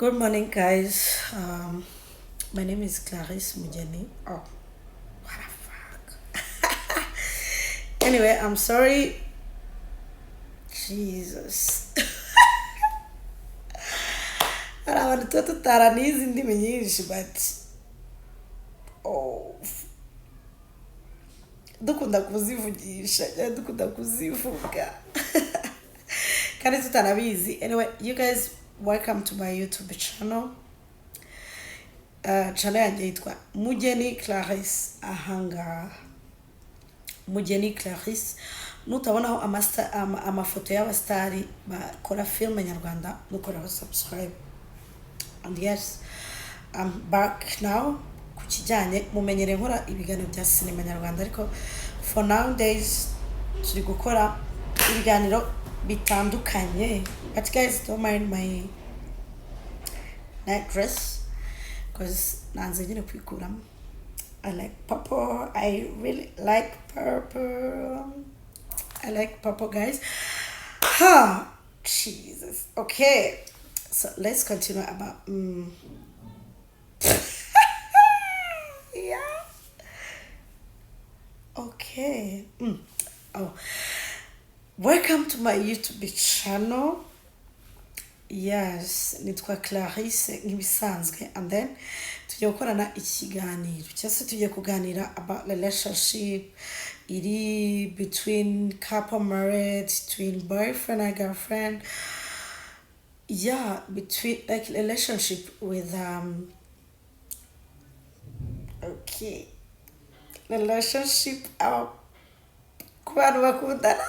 Good morning, guys. My name is Clarisse Mujeni. Oh, what the fuck? Anyway, I'm sorry. Jesus. hari abantu tuba tutaranize indimi nyinshi but oh, dukunda kuzivugisha dukunda kuzivuga kandi tutanabizi. Anyway, you guys, welcome to my YouTube channel. Channel yanjye yitwa Mujeni Clarisse. Ahangaha Mujeni Clarisse, nutabonaho amafoto y'abastari bakora filime nyarwanda, nukoraho subscribe. And yes, I'm back now ku kijyanye mumenyere nkora ibiganiro bya sinema nyarwanda, ariko for nowadays turi gukora ibiganiro bitandukanye. But guys, don't mind my night dress because nanze nyine kwikuramo. I like purple. I really like purple. I like purple, guys. Jesus. Okay. So let's continue about yeah. Okay. Oh. Welcome to my YouTube channel. Yes, nitwa Clarisse nk'ibisanzwe, and then tugiye gukorana ikiganiro cyose, tugiye kuganira about relationship iri between couple married, between boyfriend and girlfriend. Yeah, between like relationship with okay, relationship ku bantu bakundana.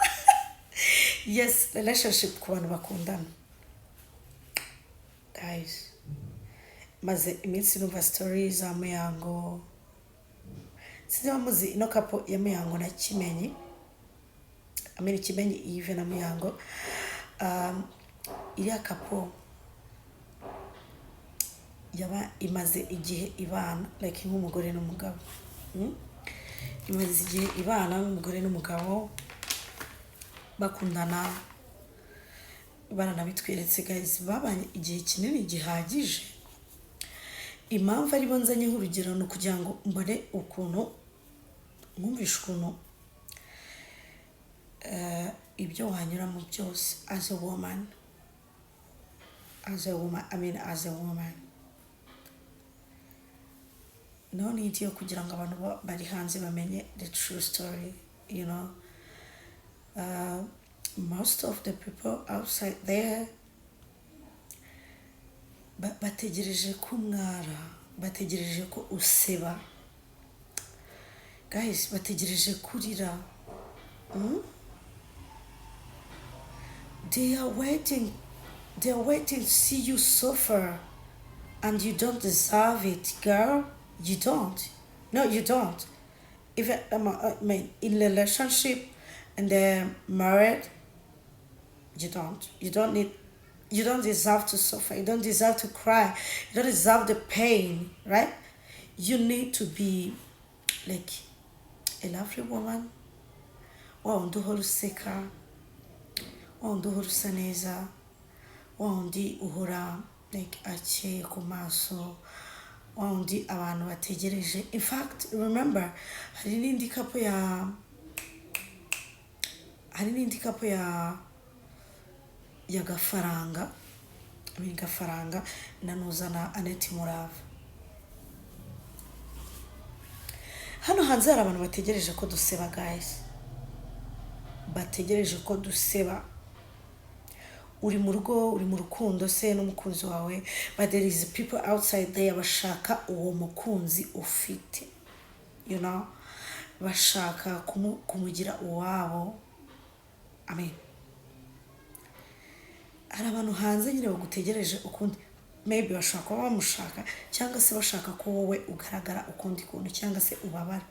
Yes, relationship ku bantu bakundana. Guys, maze iminsi numva stories za Muyango. Sinzi muzi ino couple ya Muyango na Kimenyi. Ameni Kimenyi Yves na Muyango. Iriya couple yaba imaze igihe ibana like nk'umugore n'umugabo. Imaze igihe ibana nk'umugore n'umugabo bakundana, baranabitweretse guys, babanye igihe kinini gihagije. Impamvu ari bo nzanye nk'urugero no kugira ngo mbone ukuntu mwumvishe ukuntu ibyo wanyura mu byose as a woman, no need yo kugira ngo abantu bari hanze bamenye the true story, you know. Most of the people outside there bategereje ko umwara, bategereje ko useba, guys, bategereje kurira. They are waiting to see you suffer, and you don't deserve it, girl. You don't. No, you don't. Even I mean, in a relationship and they're married, you don't deserve to suffer. You don't deserve to cry. You don't deserve the pain, right? You need to be like a lovely woman. Waundi uhora useka, waundi uhora usa neza, waundi uhora like akeye ku maso, waundi abantu bategereje. In fact, remember, hari n'indi couple ya Gafaranga, Gafaranga na Nuzana Annette Murava. Hano hanze hari abantu bategereje ko duseba, guys, bategereje ko duseba. Uri mu rugo, uri mu rukundo se n'umukunzi wawe, but there is people outside there bashaka uwo mukunzi ufite, you know, bashaka kumugira uwabo. I mean, hari abantu hanze nyine bagutegereje ukundi, maybe bashaka kuba bamushaka, cyangwa se bashaka ko wowe ugaragara ukundi kuntu, cyangwa se ubabara.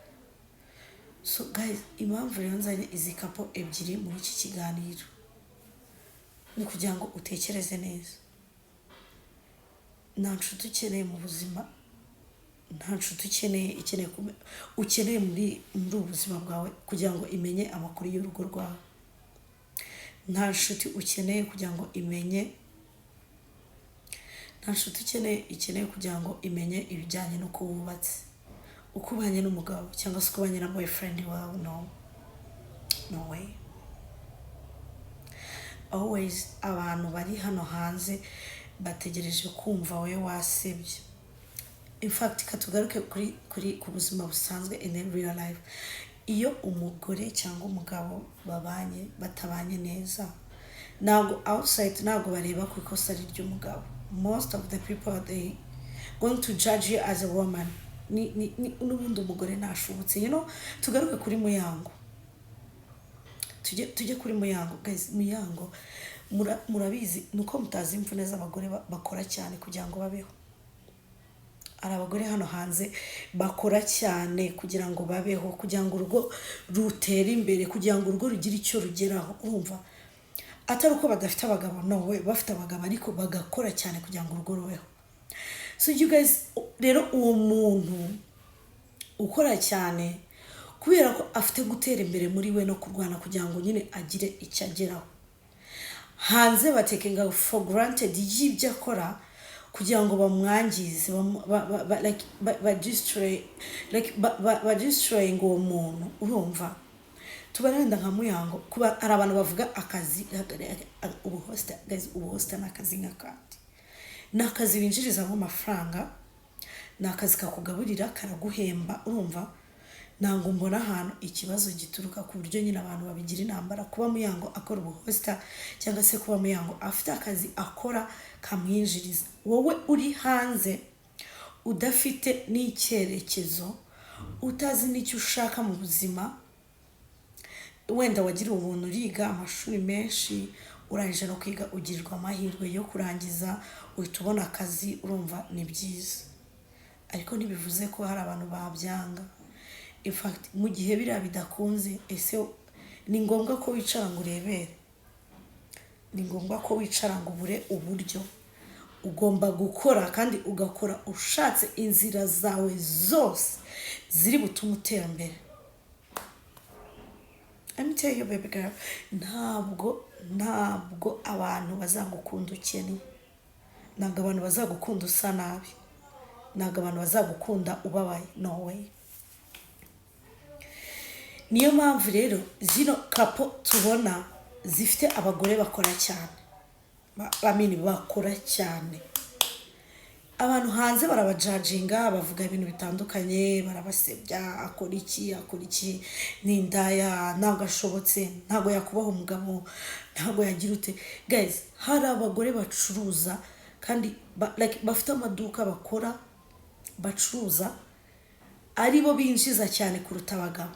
So guys, impamvu rero nzanye izi couple ebyiri muri iki kiganiro ni kugira ngo utekereze neza. Nta nshuti ukeneye mu buzima, nta nshuti ukeneye muri ubuzima bwawe kugira ngo imenye amakuru y'urugo rwawe. Nta nshuti ukeneye kugira ngo imenye nta nshuti ikeneye kugira ngo imenye ibijyanye n'uko wubatse, uko ubanye n'umugabo cyangwa se uko ubanye na boyfriend wawe. No way. Always abantu bari hano hanze bategereje kumva wowe wasebye. In fact katugaruke ku buzima busanzwe in real life. Iyo umugore cyangwa umugabo batabanye neza, ntabwo outside ntabwo bareba ku ikosa ry'umugabo. Most of the people they going to judge you as a woman. N'ubundi umugore nashobotse, tugaruke kuri Muyango. Tujye kuri Muyango. Guys, Muyango murabizi nuko mutazi imvune z'abagore bakora cyane kugira ngo babeho. Ari abagore hano hanze bakora cyane kugira ngo babeho, kugira ngo urugo rutere imbere, kugira ngo urugo rugire icyo rugeraho. Urumva, atari uko badafite abagabo, no we bafite abagabo ariko bagakora cyane kugira ngo urugo rubeho. So you guys, rero uwo muntu ukora cyane kubera ko afite gutera imbere muri we no kurwana kugira ngo nyine agire icyo ageraho, hanze batekinga for granted y'ibyo akora kugira ngo bamwangize, destroying uwo muntu. Urumva, tubarenda nka Muyango kuba ari abantu bavuga akazi ubuhosta. Guys, ubuhosta ni akazi nk'akandi, ni akazi binjirizamo amafaranga, ni akazi kakugaburira, karaguhemba. Urumva, ntabwo mbona ahantu ikibazo gituruka ku buryo nyine abantu babigira intambara kuba Muyango akora ubuhosta cyangwa se kuba Muyango afite akazi akora kamwinjiriza. Wowe uri hanze udafite n'icyerekezo, utazi n'icyo ushaka mu buzima, wenda wagira ubuntu uriga amashuri menshi, urangije no kwiga ugirirwa amahirwe yo kurangiza uhita ubona akazi. Urumva, ni byiza, ariko ntibivuze ko hari abantu babyanga. In fact, mu gihe biriya bidakunze, ese ni ngombwa ko wicara ngo urebere? Ni ngombwa ko wicara ngo ubure uburyo? Ugomba gukora, kandi ugakora ushatse inzira zawe zose ziri butuma utera imbere. Let me tell you baby girl, ntabwo abantu bazagukunda ukennye, ntabwo abantu bazagukunda usa nabi, ntabwo abantu bazagukunda ubabaye. No way. Niyo mpamvu rero zino kapo tubona zifite abagore bakora cyane, bakora cyane. Abantu hanze barabajajinga, bavuga ibintu bitandukanye, barabasebya, akora iki, ni indaya, ntabwo ashobotse, ntabwo yakubaho umugabo, ntabwo yagira ute. Guys, hari abagore bacuruza kandi bafite amaduka bakora, bacuruza, aribo binjiza cyane kuruta abagabo.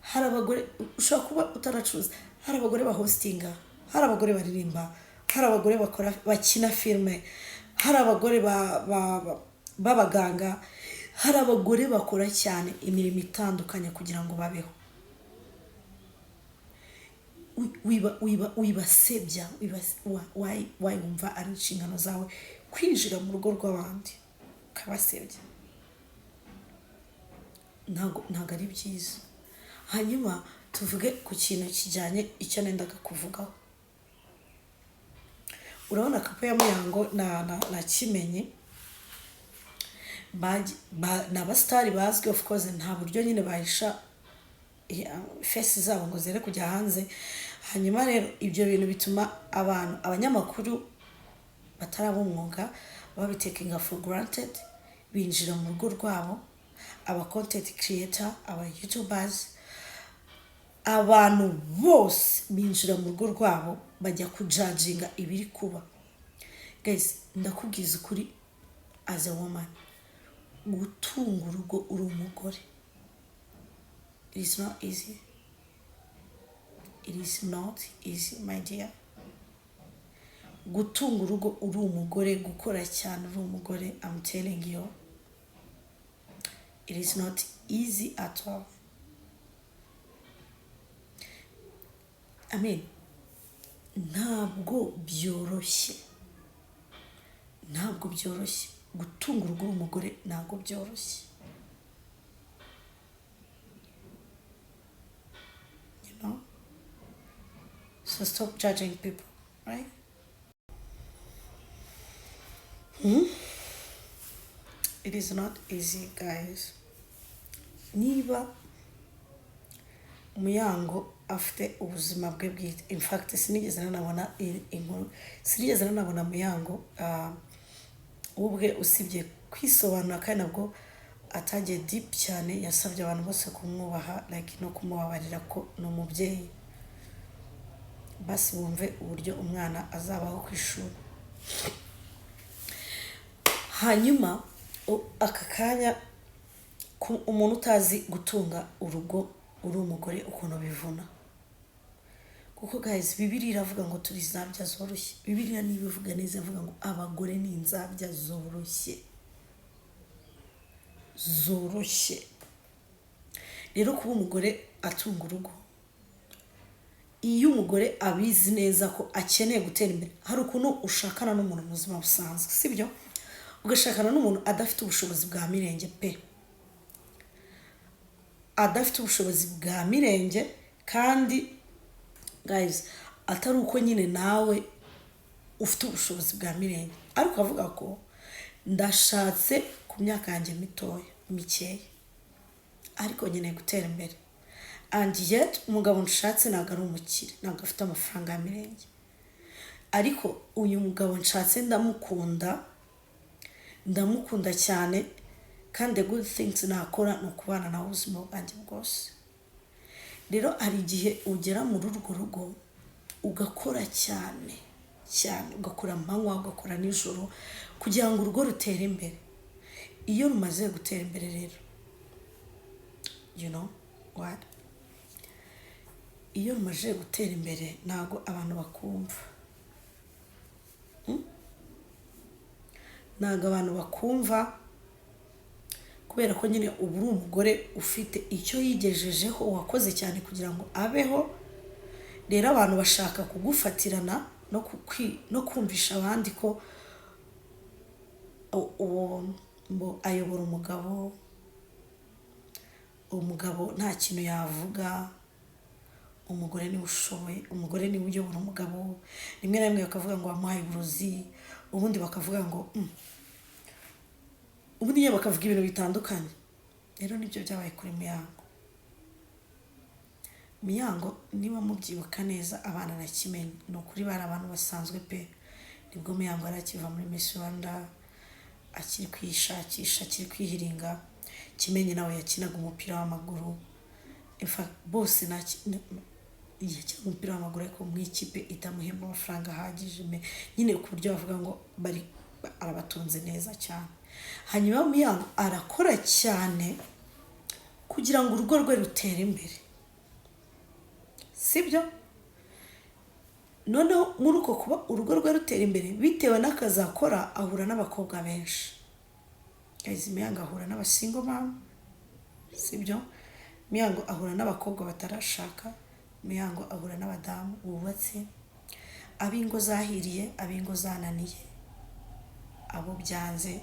Hari abagore ushobora kuba utaracuruza, hari abagore bahostinga, hari abagore baririmba, hari abagore bakina filme, hari abagore b'abaganga, hari abagore bakora cyane imirimo itandukanye kugira ngo babeho. Wibasebya, wumva ari inshingano zawe kwinjira mu rugo rw'abandi ukabasebya? Ntabwo ari byiza. Hanyuma tuvuge ku kintu kijyanye icyo nendaga kuvugaho. Urabona kapo ya Muyango na Kimenyi, ni abasitari bazwi, of course nta buryo nyine bahisha face zabo ngo zere kujya hanze. Hanyuma rero ibyo bintu bituma abanyamakuru bataraba umwuga babitekinga for granted, binjira mu rugo rwabo, aba content creator, aba youtubers, abantu bose binjira mu rugo rwabo bajya kujudginga ibiri kuba. Guys, ndakubwiza ukuri, as a woman, gutunga urugo uri umugore, it is not easy. It is not easy, my dear. Gutunga urugo uri umugore, gukora cyane uri umugore, I'm telling you, it is not easy at all. I mean, ntabwo byoroshye gutunga urugo uri umugore, ntabwo byoroshye. You know, so stop judging people, right? It is not easy, guys. Niba Muyango afite ubuzima bwe bwite, in fact sinigeze nanabona inkuru, sinigeze nanabona Muyango ubwe usibye kwisobanura kandi nabwo atagiye deep cyane, yasabye abantu bose kumwubaha like no kumubabarira ko ni umubyeyi, basi bumve uburyo umwana azabaho ku ishuri. Hanyuma aka kanya umuntu utazi gutunga urugo uri umugore ukuntu bivuna, kuko guys Bibiliya iravuga ngo turi inzabya zoroshye. Bibiliya niba ivuga neza ivuga ngo abagore ni inzabya zoroshye. Rero kuba umugore atunga urugo, iyo umugore abizi neza ko akeneye gutera imbere, hari ukuntu ushakana n'umuntu mu buzima busanzwe, sibyo? Ugashakana n'umuntu adafite ubushobozi bwa mirenge pe, adafite ubushobozi bwa mirenge, kandi guys atari uko nyine nawe ufite ubushobozi bwa mirenge, ariko avuga ko ndashatse ku myaka yanjye mikeya ariko nkeneye gutera imbere, and yet umugabo nshatse ntabwo ari umukire, ntabwo afite amafaranga ya mirenge, ariko uyu mugabo nshatse ndamukunda cyane, kandi the good things nakora ni ukubana nawe ubuzima bwanjye bwose. Rero hari igihe ugera muri urwo rugo ugakora cyane, ugakora amanywa, ugakora nijoro kugira ngo urugo rutere imbere. Iyo rumaze gutera imbere rero, you know what, iyo rumaze gutera imbere ntabwo abantu bakumva, ntabwo abantu bakumva, kubera ko nyine ubu uri umugore ufite icyo yigejejeho, wakoze cyane kugira ngo abeho. Rero abantu bashaka kugufatirana no kumvisha abandi ko ayobora umugabo nta kintu yavuga, umugore niwe ushoboye, umugore niwe uyobora umugabo. Rimwe na rimwe bakavuga ngo wamuhaye uburozi, ubundi bakavuga ngo ubundi nyine bakavuga ibintu bitandukanye. Rero nibyo byabaye kuri Muyango niba mubyibuka neza abana na Kimenyi, ni ukuri bari abantu basanzwe pe. Nibwo Muyango arakiva muri Miss Rwanda, akiri kwishakisha, akiri kwihiringa. Kimenyi nawe yakinaga umupira w'amaguru, in fact bose yakinaga umupira w'amaguru ariko mu ikipe itamuhemba amafaranga ahagije, nyine ku buryo bavuga ngo arabatunze neza cyane. Hanyuma Muyango arakora cyane kugira ngo urugo rwe rutere imbere, sibyo? Noneho muri uko kuba urugo rwe rutera imbere, bitewe n'akazi akora, ahura n'abakobwa benshi. Guys, Muyango ahura n'abasingo mama, sibyo? Muyango ahura n'abakobwa batarashaka, Muyango ahura n'abadamu bubatse, abingo zahiriye, abingo zananiye, abo byanze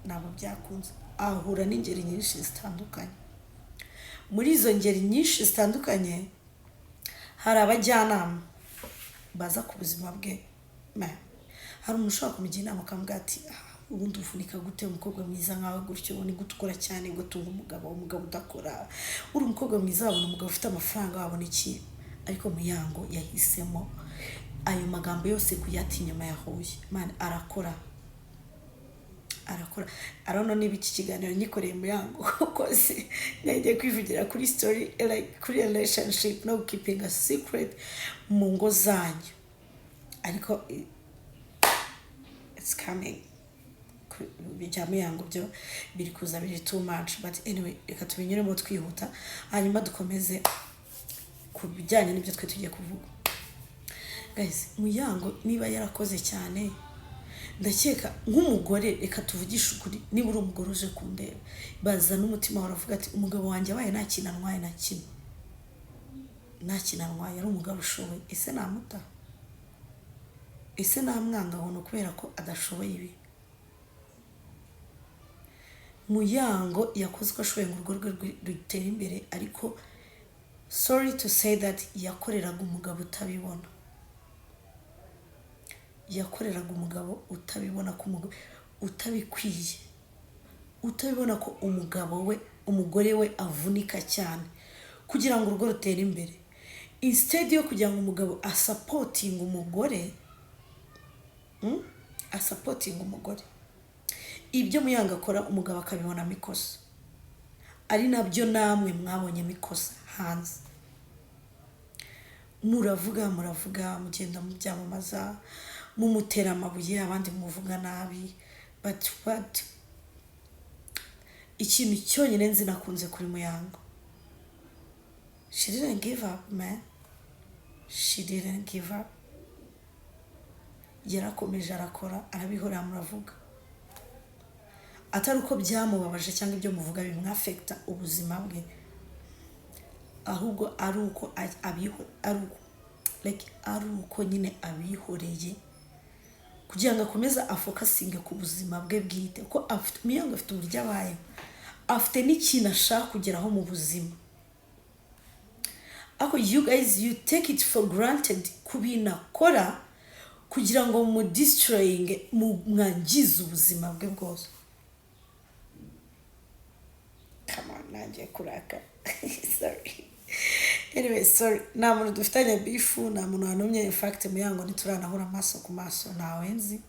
nabo byakunze. Ahura n'ingeri nyinshi zitandukanye. Muri izo ngeri nyinshi zitandukanye hari abajyanama baza ku buzima bwe. Hari umuntu ushobora kumugira inama akamubwira ati ubundi uvunika gute umukobwa mwiza nkawe gutyo, ni gute ukora cyane gutunga umugabo udakora, uri umukobwa mwiza wabona umugabo ufite amafaranga wabona iki? Ariko Muyango yahisemo ayo magambo yose kuyata inyuma ya Huye. Arakora. Arano niba iki kiganiro nyikoreye Muyango koze nagiye kwivugira kuri story like kuri relationship no keeping a secret mu ngo zanyu, ariko it's coming. Bijya Muyango byo biri kuza biri too much, but anyway reka tubinyuremo twihuta hanyuma dukomeze ku bijyanye n'ibyo twe tugiye kuvuga. Guys, Muyango niba yarakoze cyane, ndakeka nk'umugore, reka tuvugishe ukuri, niba uri umugore uje kundeba, baza n'umutima waravuga ati umugabo wanjye abaye nta kintu antwaye na kimwe, nta kintu antwaye, ari umugabo ushoboye, ese namuta? Ese namwanga ngo kubera ko adashoboye ibi? Muyango yakoze ko ashoboye ngo urugo rwe rutere imbere, ariko sorry to say that yakoreraga umugabo utabibona. yakoreraga umugabo utabibona ko utabikwiye, utabibona ko umugore we avunika cyane kugira ngo urugo rutere imbere. Instead yo kugira ngo umugabo asapotinga umugore, ibyo Muyanga akora umugabo akabibonamo ikosa, ari nabyo namwe mwabonyemo ikosa hanze. Muravuga mugenda mubyamamaza, mumutera amabuye, abandi muvuga nabi, but ikintu cyonyine nzi nakunze kuri Muyanga, she didn't give up, man. She didn't give up. Yarakomeje arakora, arabihora muravuga. Atari uko byamubabaje cyangwa ibyo muvuga bimwafecta ubuzima bwe, ahubwo ari uko nyine abihoreye kugira ngo akomeze afokasinge ku buzima bwe bwite, ko Muyanga afite uburyo abayeho, afite n'ikintu ashaka kugeraho mu buzima. Ako you guys, you take it for granted kubinakora kugira ngo mu destroying mwangize ubuzima bwe bwose. Come on, nanjye kuraka. Sorry. Anyway, sorry. Nta muntu dufitanye bifu, nta muntu wanumye. In fact, Muyango ntituranahura amaso ku maso, ntawe nzi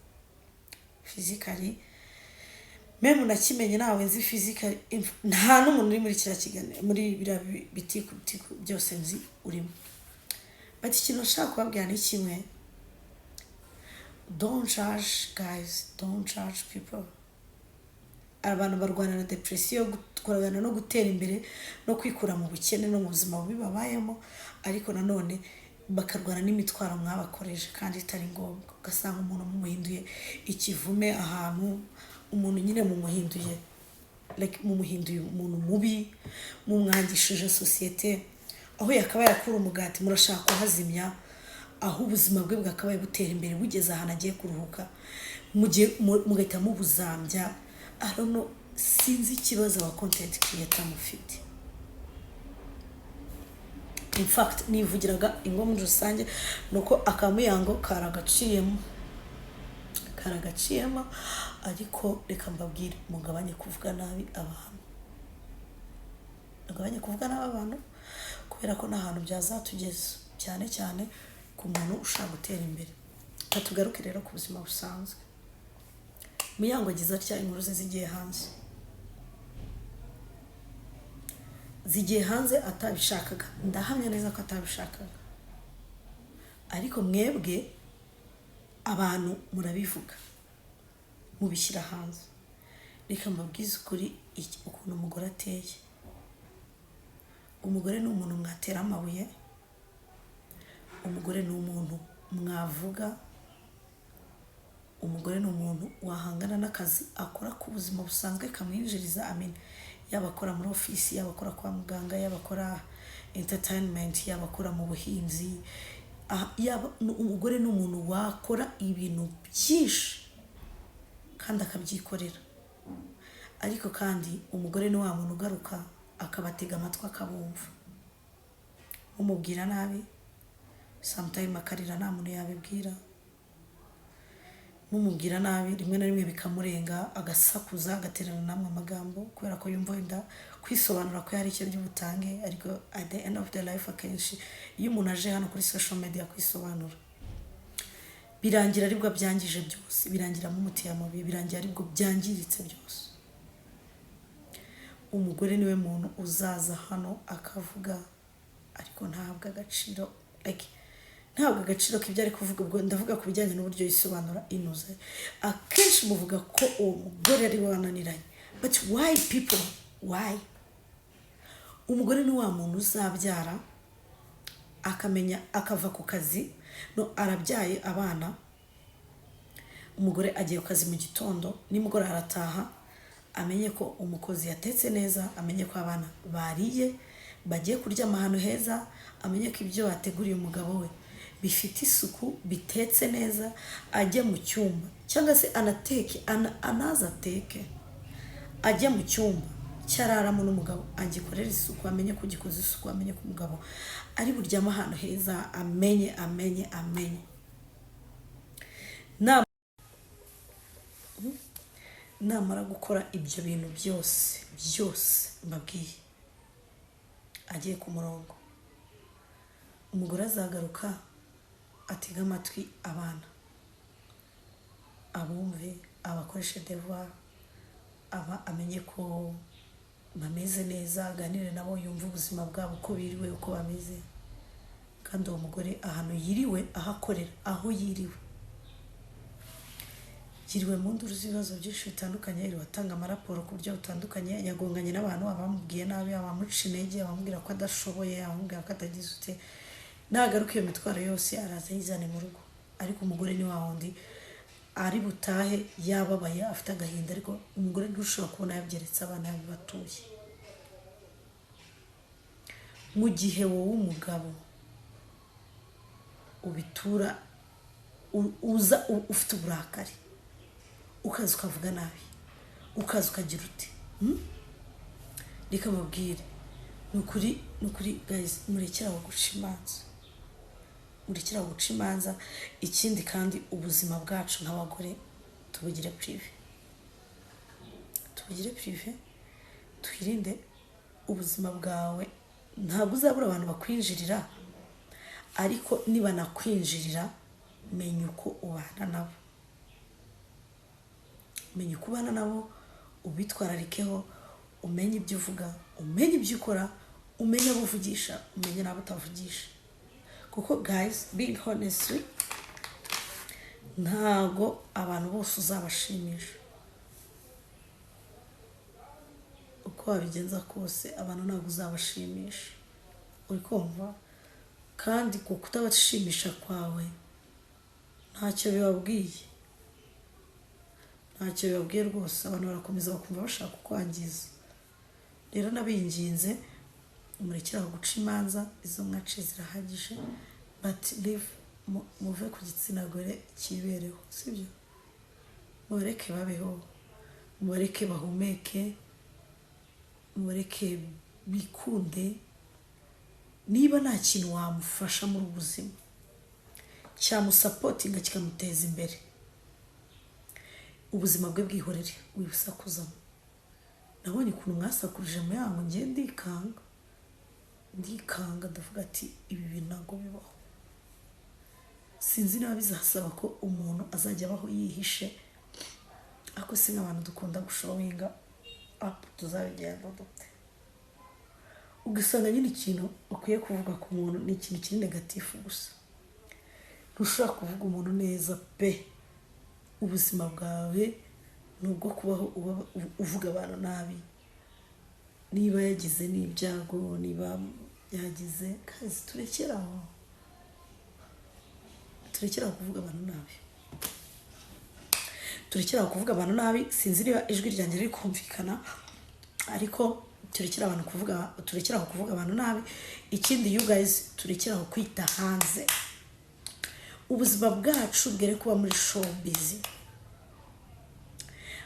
physically. Meme nakimenye nawe nzi physically. Nta n'umuntu uri muri kira kiganiro, muri bira bitiku byose nzi urimo. But ikintu nshaka kubabwira ni kimwe. Don't judge, guys. Don't judge people. Abantu barwana na depression, gukorana no gutera imbere no kwikura mu bukene no mu buzima bubi babayemo, ariko nanone bakarwana n'imitwaro mwabakoreje kandi itari ngombwa. Ugasanga umuntu mumuhinduye ikivume ahantu, umuntu nyine mumuhinduye umuntu mubi, mumwangishije societe, aho yakabaye akura umugati murashaka kuhazimya, aho ubuzima bwe bwakabaye butera imbere bugeze ahantu agiye kuruhuka, mugahita mubuzambya. I don't know, sinzi ikibazo aba content creator mufite. In fact, nivugiraga ingo muri rusange nuko akamuyango karagaciyemo, ariko reka mbabwire, mugabanye kuvuga nabi abantu, kubera ko n'ahantu byazatugeza, cyane ku muntu ushaka gutera imbere. Katugaruke rero ku buzima busanzwe. Muyango agize atya inkuru ze zigiye hanze atabishakaga, ndahamya neza ko atabishakaga, ariko mwebwe abantu murabivuga mubishyira hanze. Reka mbabwize ukuri ukuntu umugore ateye. Umugore ni umuntu mwatera amabuye, umugore ni umuntu mwavuga, umugore ni umuntu wahangana n'akazi akora ku buzima busanzwe kamwinjiriza, yaba akora muri office, yaba akora kwa muganga, yaba akora entertainment, yaba akora mu buhinzi, umugore ni umuntu wakora ibintu byinshi kandi akabyikorera. Ariko kandi umugore ni wa muntu ugaruka akabatega amatwi akabumva, umubwira nabi sometimes akarira nta muntu yabibwira, mumubwira nabi rimwe na rimwe bikamurenga, agasakuza, agaterana namwe amagambo kubera ko yumva wenda kwisobanura ko yari icyo butange. Ariko at the end of the life akenshi iyo umuntu aje hano kuri social media kwisobanura, birangira aribwo byangije byose, birangira mu muti y'amabuye, birangira aribwo byangiritse byose. Umugore niwe muntu uzaza hano akavuga, ariko ntabwo agaciro k'ibyo ari kuvuga. Ubwo ndavuga ku bijyanye n'uburyo yisobanura inuze. Akenshi muvuga ko uwo mugore ari wananiranye. But why people? Why? Umugore ni wa muntu uzabyara akamenya, akava ku kazi, arabyaye abana, umugore agiye ku kazi mu gitondo, nimugore arataha, amenye ko umukozi yatetse neza, amenye ko abana bariye, bagiye kuryama ahantu heza, amenye ko ibyo bateguriye umugabo we bifite isuku, bitetse neza, ajye mu cyumba cyangwa se anaza ateke, ajye mu cyumba cyararamo n'umugabo, agikorera isuku, amenye ko gikoze isuku, amenye ko umugabo ari buryama ahantu heza, amenye. namara gukora ibyo bintu byose mbabwiye agiye ku murongo, umugore azagaruka atega amatwi abana, abumve, abakoreshe devoir, aba amenye ko bameze neza, aganire nabo, yumva ubuzima bwabo uko biriwe, uko bameze. Kandi uwo mugore ahantu yiriwe, ahakorera, aho yiriwe mu nduru z'ibibazo byinshi bitandukanye, yiriwe atanga amaraporo ku buryo butandukanye, yagonganye n'abantu, abamubwiye nabi, abamuca intege, abamubwira ko adashoboye, abamubwira ko atagize ute. Nagaruka iyo mitwaro yose araza yizane mu rugo, ariko umugore ni wa wundi ari butahe yababaye, afite agahinda, ariko umugore ntushobora kubona yabyeretse abana yabibatuye. Mu gihe wowe umugabo ubitura uza ufite uburakari, ukaza ukavuga nabi, ukaza ukagira uti reka mubwire, ni ukuri guys, murekeraho guca imanza. Ikindi kandi ubuzima bwacu nk'abagore tubugire prive, twirinde ubuzima bwawe. Ntabwo uzabura abantu bakwinjirira, ariko niba nakwinjirira, menya uko ubana nabo, ubitwararikeho, umenye ibyo uvuga, umenye ibyo ukora, umenye abo uvugisha, umenye n'abo utavugisha. Kuko guys, being honestly, ntago abantu bose uzabashimisha. Uko wabigenza kose abantu ntago uzabashimisha, uri kumva? Kandi kuko utabashimisha kwawe ntacyo bibabwiye rwose. Abantu barakomeza bakumva bashaka kukwangiza. Rero nabinginze murekeraho guca imanza, izo mwaciye zirahagije, but live, muve ku gitsina gore kibereho, sibyo? Mubareke babeho, mubareke bahumeke, mubareke bikunde. Niba nta kintu wamufasha muri ubuzima cyamusapotinga kikamuteza imbere, ubuzima bwe bwihorere, wibusakuzamo. Nabonye ukuntu mwasakurije mu yango, ngiye ndikanga ndavuga ati ibi bintu ntabwo bibaho. Sinzi niba bizasaba ko umuntu azajya abaho yihishe, ariko si nk'abantu dukunda gushowinga up, tuzabigenda dute. Ugasanga nyine ikintu ukwiye kuvuga ku muntu ni ikintu kiri negatifu gusa. Ntushobora kuvuga umuntu neza pe. Ubuzima bwawe nubwo kubaho uvuga abantu nabi, niba yagize n'ibyago, niba yagize kazi, turekeraho kuvuga abantu nabi. Sinzi niba ijwi ryanjye riri kumvikana, ariko turekeraho kuvuga abantu nabi. Ikindi you guys, turekeraho kwita hanze. Ubuzima bwacu bwere kuba muri showbiz.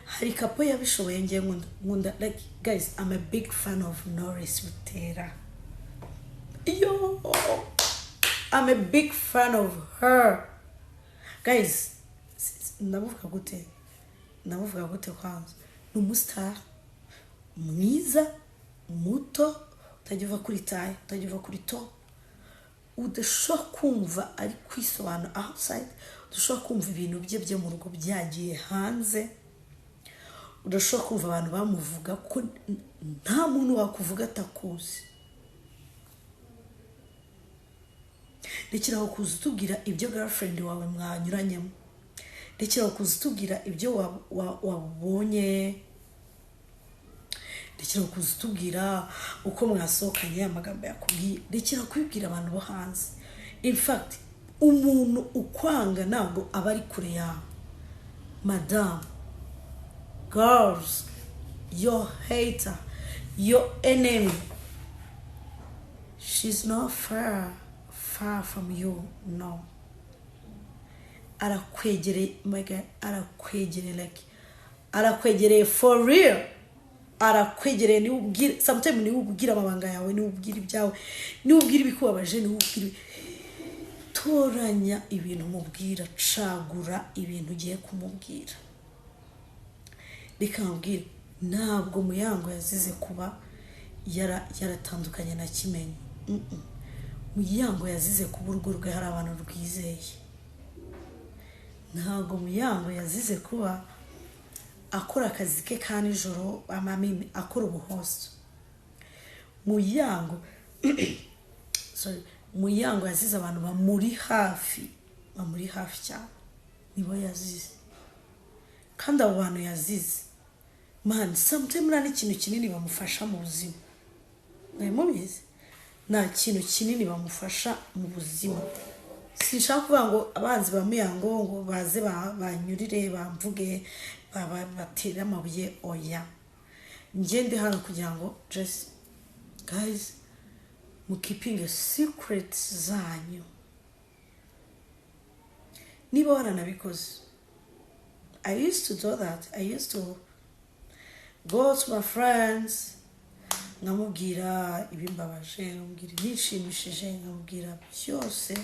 Hari kapo yabishoboye, ngiye nkunda, like guys, I'm a big fan of Knowless Butera. I'm a big fan of her. Guys, ndavuga gute kwanza? Ni umustar mwiza, muto, utagiva kuri taye, utagiva kuri to. Udashobora kumva ari kwisobanura outside, udashobora kumva ibintu bye mu rugo byagiye hanze, udashobora kumva abantu bamuvuga ko nta muntu wakuvuga atakuzi. Rekeraho kuza utubwira ibyo girlfriend wawe mwanyuranyemo, rekeraho kuza utubwira ibyo wabonye, rekeraho kuza utubwira uko mwasohokanye, amagambo yakubwiye. Rekeraho kubibwira abantu bo hanze. In fact, umuntu ukwanga ntabwo aba ari kure yawe. Madam, girls, your hater, your enemy, she's not far from you, no. Arakwegereye, my God, arakwegereye for real. Arakwegereye, ni ubwira, sometimes ni ubwira amabanga yawe, ni ubwira ibyawe, ni ubwira ibikubabaje, ni ubwira. Toranya ibintu mubwira, cagura ibintu ugiye kumubwira. reka nkubwire ntabwo Muyango yazize kuba yaratandukanye na Kimenyi. Muyango yazize kuba urugo rwe hari abantu rwizeye. Ntabwo Muyango yazize kuba akora akazi ke ka nijoro akora ubuhosto. Muyango yazize abantu bamuri hafi cyane, nibo yazize. Kandi abo bantu yazize man sometimes nta n'ikintu kinini bamufasha mu buzima. Mubizi nta kintu kinini bamufasha mu buzima. Sinshaka kuvuga ngo abanzi ba Muyango ngo baze banyurire bamvuge batere amabuye, oya. Ngende hano kugira ngo just guys mu keeping a secret zanyu. Niba waranabikoze, I used to do that. I used to go to my friends, nkamubwira ibimbabaje, nkamubwira ibishimishije, nkamubwira byose,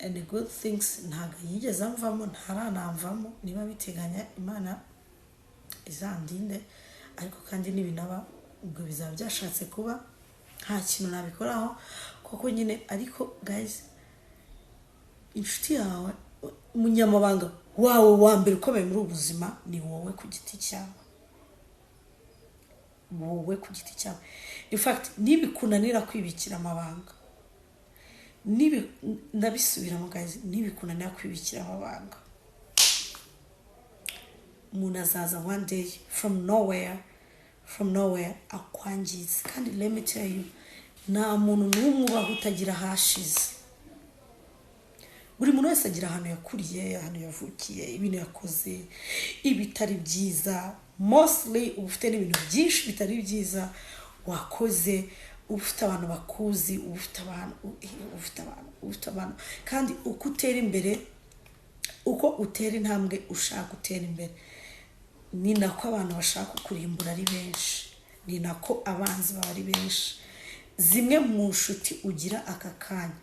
and the good things ntago yigeze amvamo, ntaranamvamo. Niba biteganya Imana izandinde, ariko kandi nibinaba ubwo bizaba byashatse kuba nta kintu nabikoraho kuko nyine. Ariko guys, inshuti yawe, umunyamabanga wawe wa mbere ukomeye muri ubuzima ni wowe ku giti cyawe. Wowe ku giti cyawe. In fact, nibikunanira kwibikira amabanga, ndabisubiramo guys, nibikunanira kwibikira amabanga, umuntu azaza one day from nowhere akwangiza. Kandi let me tell you, nta muntu n'umwe ubaho utagira hashize. Buri muntu wese agira ahantu yakuriye, ahantu yavukiye, ibintu yakoze ibitari byiza. Mostly ufite n'ibintu byinshi bitari byiza wakoze, ufite abantu bakuzi, ufite abantu. Kandi uko utera imbere, uko utera intambwe ushaka utera imbere, ni nako abantu bashaka kurimbura ari benshi, ni nako abanzi baba ari benshi. Zimwe mu nshuti ugira aka kanya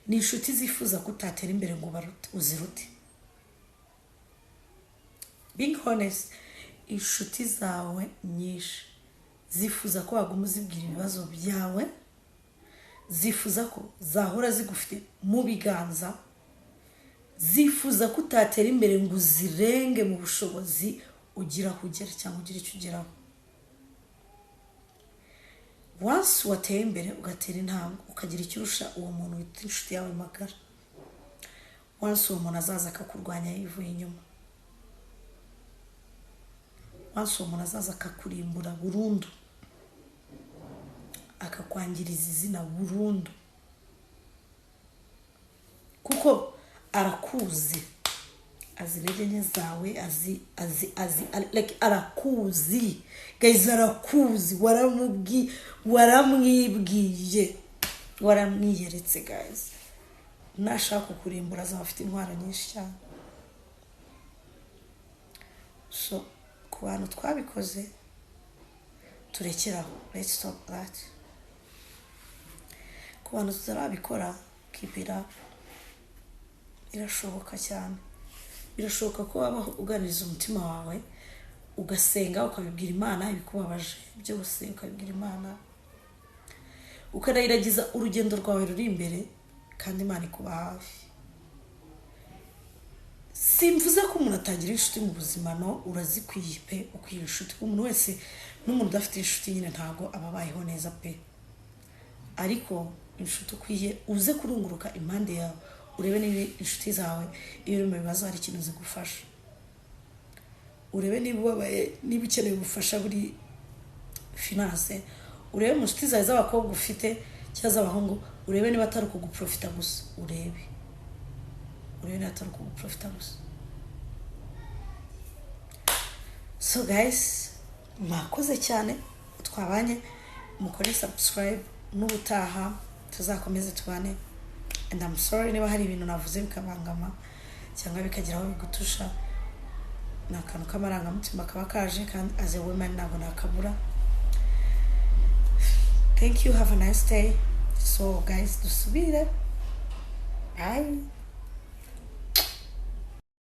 ni inshuti zifuza kutatera imbere ngo uzirute. Being honest, inshuti zawe nyinshi zifuza ko waguma uzibwira ibibazo byawe, zifuza ko zahora zigufite mu biganza, zifuza ko utatera imbere ngo uzirenge mu bushobozi ugira kugera cyangwa ugira icyo ugeraho. Once wateye imbere ugatera intambwe ukagira icyo urusha uwo muntu wita inshuti yawe magara, once uwo muntu azaza akakurwanya yivuye inyuma, once uwo muntu azaza akakurimbura burundu, akakwangiriza izina burundu, kuko arakuzi, azi intege nke zawe, like arakuzi guys, arakuzi, waramwibwiye, waramwiyeretse guys. Nashaka kukurimbura azaba afite intwaro nyinshi cyane. So ku bantu twabikoze turekeraho, let's stop that. Ku bantu tutarabikora, keep it up. Irashoboka cyane. Birashoboka ko waba uganiriza umutima wawe, ugasenga, ukabibwira Imana ibikubabaje byose, ukabibwira Imana, ukanayiragiza urugendo rwawe ruri imbere, kandi Imana ikuba hafi. Simvuze ko umuntu atagira inshuti mu buzima, no, urazikwiye pe, ukwiye inshuti. Umuntu wese n'umuntu udafite inshuti nyine ntago ababayeho neza pe. Ariko inshuti ukwiye uze kurunguruka impande yawe, urebe niba inshuti zawe iyo mu bibazo hari ikintu zigufasha, urebe niba ubabaye, niba ukeneye ubufasha buri finance, urebe mu inshuti zawe z'abakobwa ufite cyangwa z'abahungu, urebe niba atari kuguprofita gusa, urebe niba atari kuguprofita gusa. So guys, mwakoze cyane twabanye, mukore subscribe, n'ubutaha tuzakomeze tubane. And I'm sorry niba hari ibintu navuze bikabangama cyangwa bikagira aho bigutusha, nakantu k'amarangamutima kaba kaje, kandi as a woman ntabwo nakabura. Thank you, have a nice day. So guys, dusubire, bye.